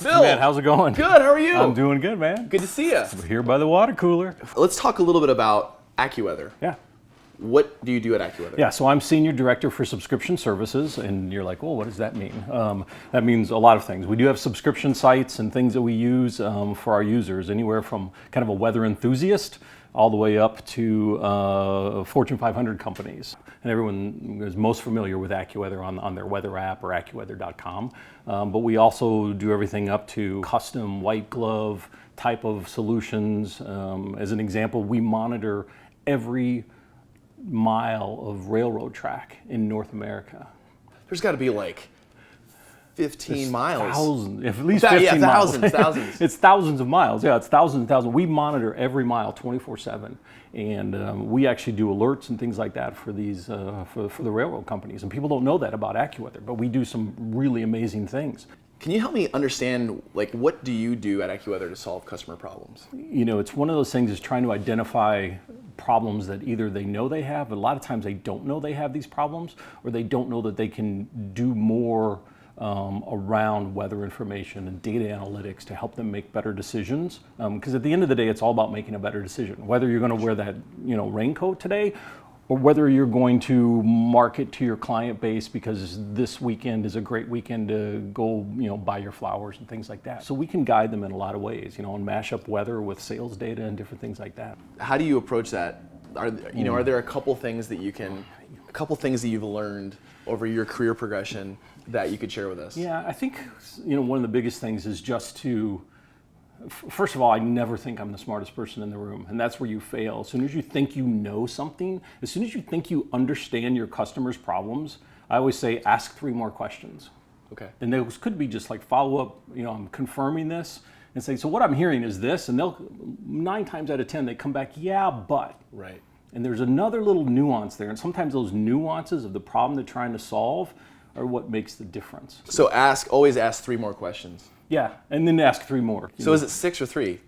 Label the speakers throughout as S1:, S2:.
S1: Bill!
S2: Man, how's it going?
S1: Good, how are you?
S2: I'm doing good, man.
S1: Good to see you.
S2: We're here by the water cooler.
S1: Let's talk a little bit about AccuWeather.
S2: Yeah.
S1: What do you do at AccuWeather?
S2: Yeah, so I'm Senior Director for Subscription Services, and you're like, well, what does that mean? That means a lot of things. We do have subscription sites and things that we use for our users, anywhere from kind of a weather enthusiast all the way up to Fortune 500 companies. And everyone is most familiar with AccuWeather on their weather app or AccuWeather.com. But we also do everything up to custom white glove type of solutions. As an example, we monitor every mile of railroad track in North America.
S1: There's got to be like 15 miles.
S2: Thousands, at least 15
S1: yeah,
S2: miles.
S1: thousands.
S2: It's thousands of miles. Yeah, it's thousands and thousands. We monitor every mile 24/7, and we actually do alerts and things like that for these for the railroad companies. And people don't know that about AccuWeather, but we do some really amazing things.
S1: Can you help me understand, like, what do you do at AccuWeather to solve customer problems?
S2: You know, it's one of those things is trying to identify problems that either they know they have, but a lot of times they don't know they have these problems, or they don't know that they can do more around weather information and data analytics to help them make better decisions. Because at the end of the day, it's all about making a better decision. Whether you're going to wear that, raincoat today, or whether you're going to market to your client base because this weekend is a great weekend to go, buy your flowers and things like that. So we can guide them in a lot of ways, and mash up weather with sales data and different things like that.
S1: How do you approach that? Are there a couple things that you've learned over your career progression that you could share with us?
S2: Yeah, I think, one of the biggest things is just to, first of all, I never think I'm the smartest person in the room, and that's where you fail. As soon as you think you know something, as soon as you think you understand your customers' problems, I always say, ask 3 more questions.
S1: Okay.
S2: And those could be just like follow up, I'm confirming this, and say, so what I'm hearing is this, and they'll, 9 times out of 10, they come back, yeah, but.
S1: Right.
S2: And there's another little nuance there, and sometimes those nuances of the problem they're trying to solve are what makes the difference.
S1: So always ask 3 more questions.
S2: Yeah, and then ask 3 more.
S1: So is it 6 or 3?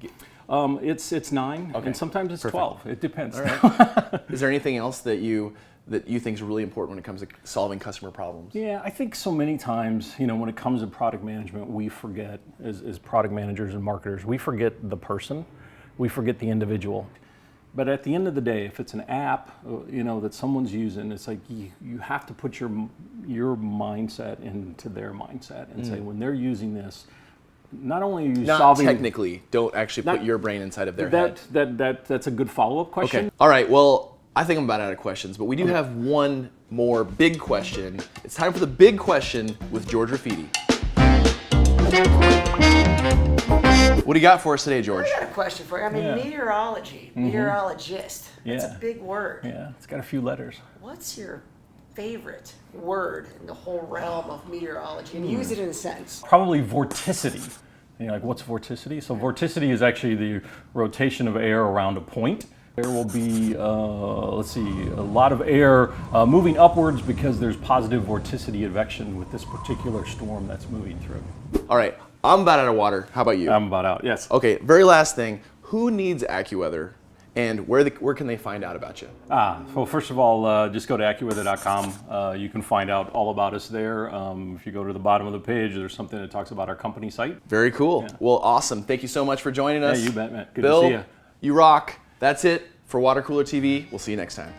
S2: It's 9,
S1: okay.
S2: And sometimes it's 12. It depends.
S1: All right. Is there anything else that you think is really important when it comes to solving customer problems?
S2: Yeah, I think so many times, when it comes to product management, we forget, as product managers and marketers, we forget the person, we forget the individual. But at the end of the day, if it's an app, that someone's using, it's like you have to put your mindset into their mindset and say, when they're using this, not only are you solving...
S1: Not technically, don't actually put your brain inside of their head.
S2: That's a good follow-up question.
S1: Okay. All right, well, I think I'm about out of questions, but we do have one more big question. It's time for the big question with George Raffiti. What do you got for us today, George?
S3: I got a question for you. I mean, meteorology, meteorologist. It's a big word.
S2: Yeah, it's got a few letters.
S3: What's your favorite word in the whole realm of meteorology? And use it in a sentence.
S2: Probably vorticity. Like, what's vorticity? So vorticity is actually the rotation of air around a point. There will be, a lot of air moving upwards because there's positive vorticity advection with this particular storm that's moving through.
S1: All right, I'm about out of water. How about you?
S2: I'm about out, yes.
S1: Okay, very last thing. Who needs AccuWeather, and where can they find out about you?
S2: Well, first of all, just go to AccuWeather.com. You can find out all about us there. If you go to the bottom of the page, there's something that talks about our company site.
S1: Very cool. Yeah. Well, awesome. Thank you so much for joining us.
S2: Yeah, you bet, man. Good
S1: Bill,
S2: to see you.
S1: You rock. That's it for WaterCoolerTV. We'll see you next time.